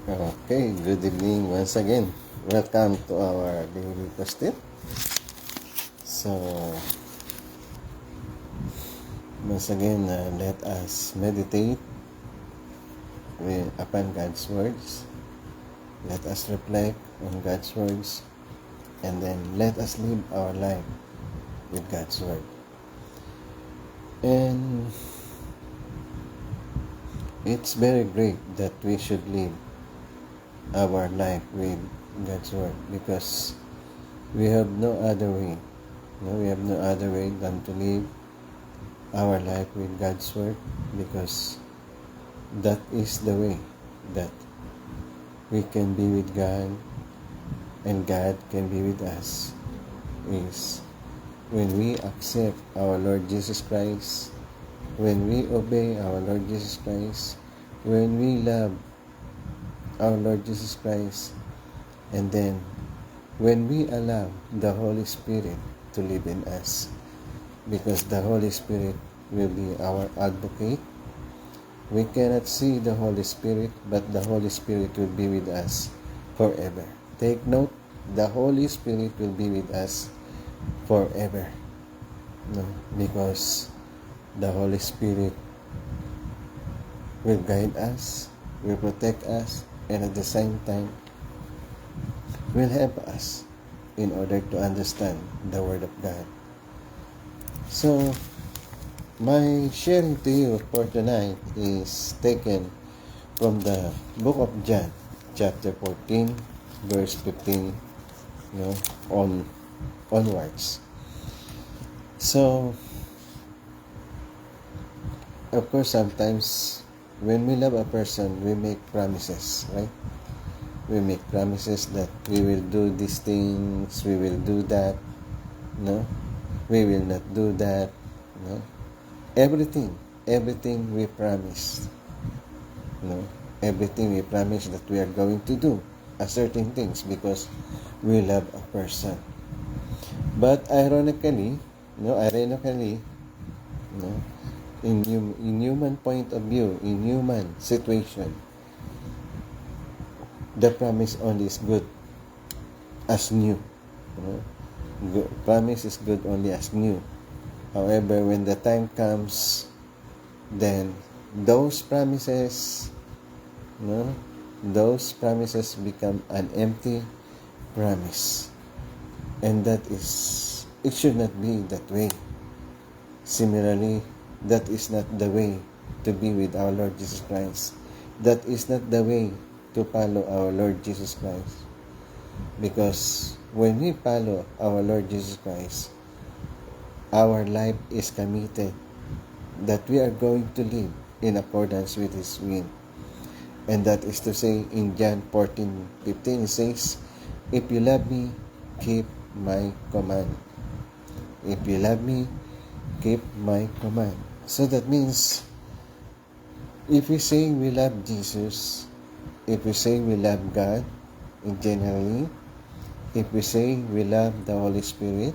Okay, good evening once again. Welcome to our daily question. So, once again, let us meditate upon God's words. Let us reflect on God's words, and then let us live our life with God's word. And it's very great that we should live our life with God's word, because we have no other way. We have no other way than to live our life with God's word, because that is the way that we can be with God and God can be with us, is when we accept our Lord Jesus Christ, when we obey our Lord Jesus Christ, when we love our Lord Jesus Christ, and then when we allow the Holy Spirit to live in us, because the Holy Spirit will be our advocate. We cannot see the Holy Spirit, but the Holy Spirit will be with us forever. Take note, the Holy Spirit will be with us forever. Because the Holy Spirit will guide us, will protect us, and at the same time will help us in order to understand the Word of God. So, my sharing to you for tonight is taken from the book of John, chapter 14, verse 15, onwards. So, of course, sometimes when we love a person, we make promises, right? We make promises that we will do these things, we will do that, we will not do that, everything we promise, everything we promise that we are going to do a certain things because we love a person. But ironically, in human point of view, in human situation, the promise only is good as new. Promise is good only as new. However, when the time comes, then those promises become an empty promise. And it should not be that way. Similarly, that is not the way to be with our Lord Jesus Christ. That is not the way to follow our Lord Jesus Christ. Because when we follow our Lord Jesus Christ, our life is committed that we are going to live in accordance with His will. And that is to say, in John 14:15, it says, "If you love me, keep my command." If you love me, keep my command. So that means, if we say we love Jesus, if we say we love God generally, if we say we love the Holy Spirit,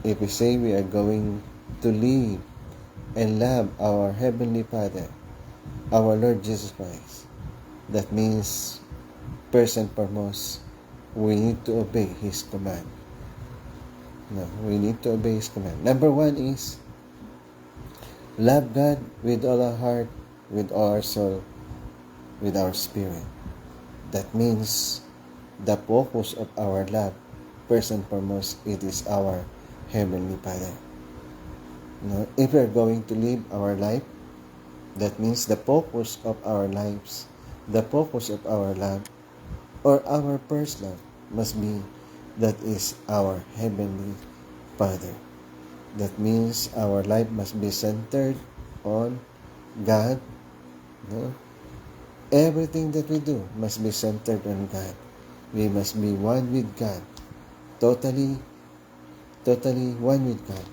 if we say we are going to live and love our Heavenly Father, our Lord Jesus Christ, that means, first and foremost, we need to obey His command. We need to obey His command. Number one is, love God with all our heart, with all our soul, with our spirit. That means, the focus of our love, first and foremost, it is our Heavenly Father. If we are going to live our life, that means the focus of our lives, the focus of our love, or our first love must be, that is our Heavenly Father. That means our life must be centered on God. Everything that we do must be centered on God. We must be one with God. Totally one with God.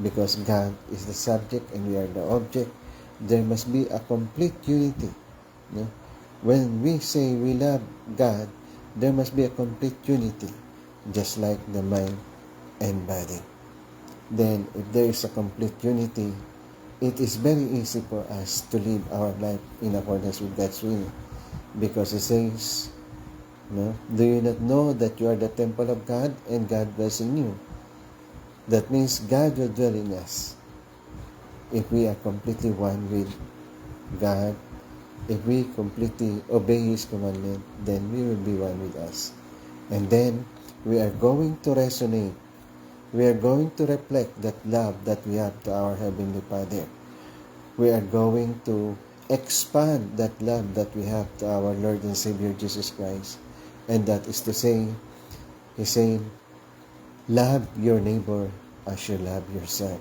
Because God is the subject and we are the object, there must be a complete unity. When we say we love God, there must be a complete unity, just like the mind and body. Then, if there is a complete unity, it is very easy for us to live our life in accordance with God's will. Because He says, no, do you not know that you are the temple of God and God dwells in you? That means God will dwell in us if we are completely one with God. If we completely obey His commandment, then we will be one with us. And then we are going to resonate. We are going to reflect that love that we have to our Heavenly Father. We are going to expand that love that we have to our Lord and Savior Jesus Christ. And that is to say, He said, love your neighbor as you love yourself.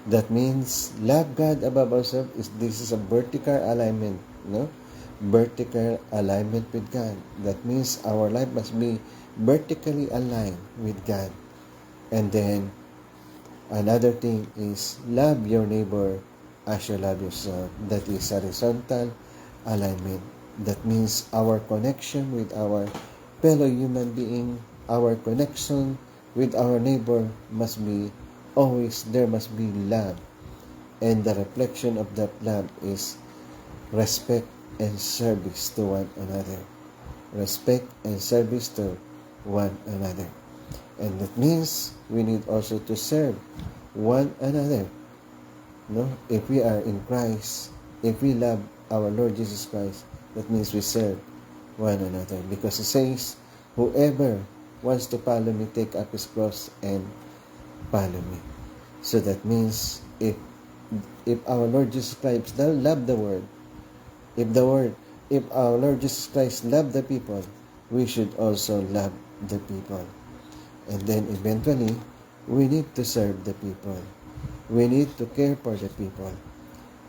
That means love God above ourselves. This is a vertical alignment, no? Vertical alignment with God. That means our life must be vertically aligned with God. And then another thing is love your neighbor as you love yourself. That is horizontal alignment. That means our connection with our fellow human being, our connection with our neighbor must be always, there must be love. And the reflection of that love is respect and service to one another. Respect and service to one another. And that means we need also to serve one another. No? If we are in Christ, if we love our Lord Jesus Christ, that means we serve one another. Because He says, whoever wants to follow me, take up his cross and follow me. So that means if our Lord Jesus Christ loved the world, if our Lord Jesus Christ loved the people, we should also love the people. And then eventually, we need to serve the people. We need to care for the people.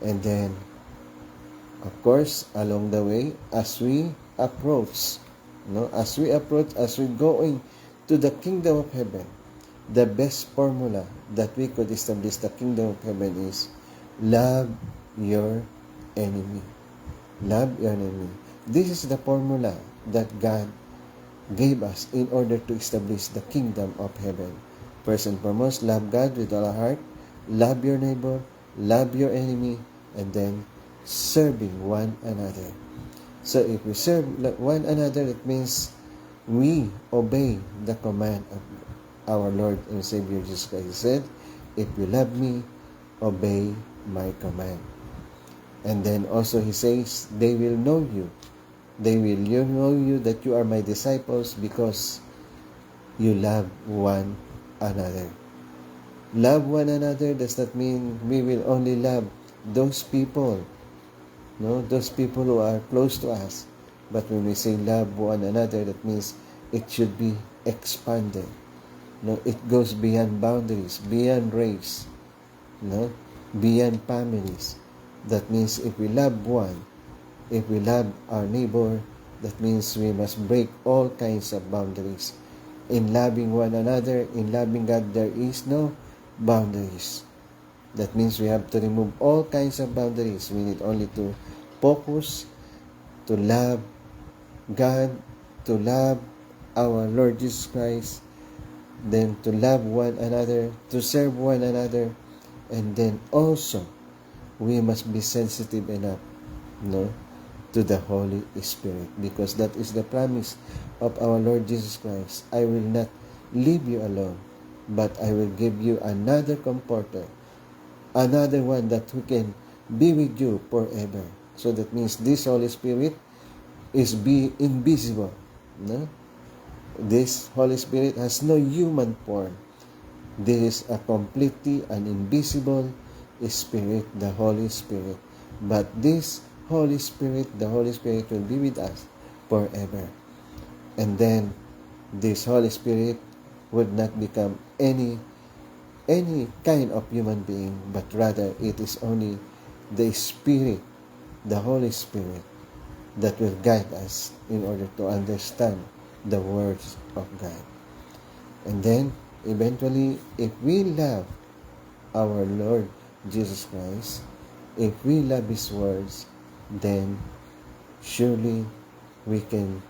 And then, of course, along the way, as we approach, as we going to the kingdom of heaven, the best formula that we could establish the kingdom of heaven is love your enemy. Love your enemy. This is the formula that God gave us in order to establish the kingdom of heaven. First and foremost, love God with all our heart, love your neighbor, love your enemy, and then serving one another. So if we serve one another, it means we obey the command of our Lord and Savior Jesus Christ. He said, if you love me, obey my command. And then also He says, they will know you. They will know you that you are my disciples because you love one another. Love one another does not mean we will only love those people, those people who are close to us. But when we say love one another, that means it should be expanded. It goes beyond boundaries, beyond race, beyond families. That means if we love one, if we love our neighbor, that means we must break all kinds of boundaries. In loving one another, in loving God, there is no boundaries. That means we have to remove all kinds of boundaries. We need only to focus, to love God, to love our Lord Jesus Christ, then to love one another, to serve one another, and then also we must be sensitive enough, to the Holy Spirit, because that is the promise of our Lord Jesus Christ. I will not leave you alone, but I will give you another comforter, another one that who can be with you forever. So that means this Holy Spirit is invisible. This Holy Spirit has no human form. This is a completely an invisible Spirit, the Holy Spirit. But this Holy Spirit, the Holy Spirit will be with us forever. And then this Holy Spirit would not become any kind of human being, but rather it is only the Spirit, the Holy Spirit, that will guide us in order to understand the words of God. And then eventually, if we love our Lord Jesus Christ, if we love His words, then surely we can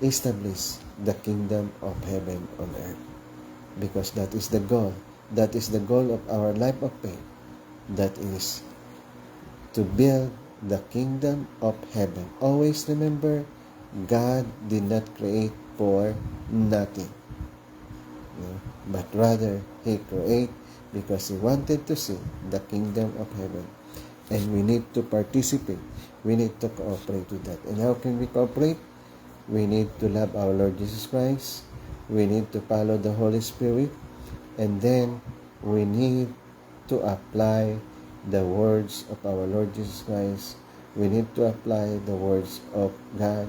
establish the kingdom of heaven on earth. Because that is the goal. That is the goal of our life of faith. That is to build the kingdom of heaven. Always remember, God did not create for nothing. But rather, He created because He wanted to see the kingdom of heaven. And we need to participate. We need to cooperate with that. And how can we cooperate? We need to love our Lord Jesus Christ. We need to follow the Holy Spirit. And then, we need to apply the words of our Lord Jesus Christ. We need to apply the words of God.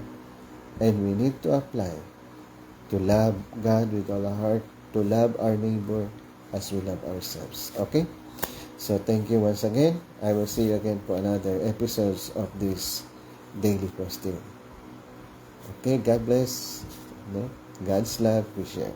And we need to apply to love God with all our heart, to love our neighbor as we love ourselves. Okay? So, thank you once again. I will see you again for another episodes of this Daily Question. Okay, God bless. God's love we share.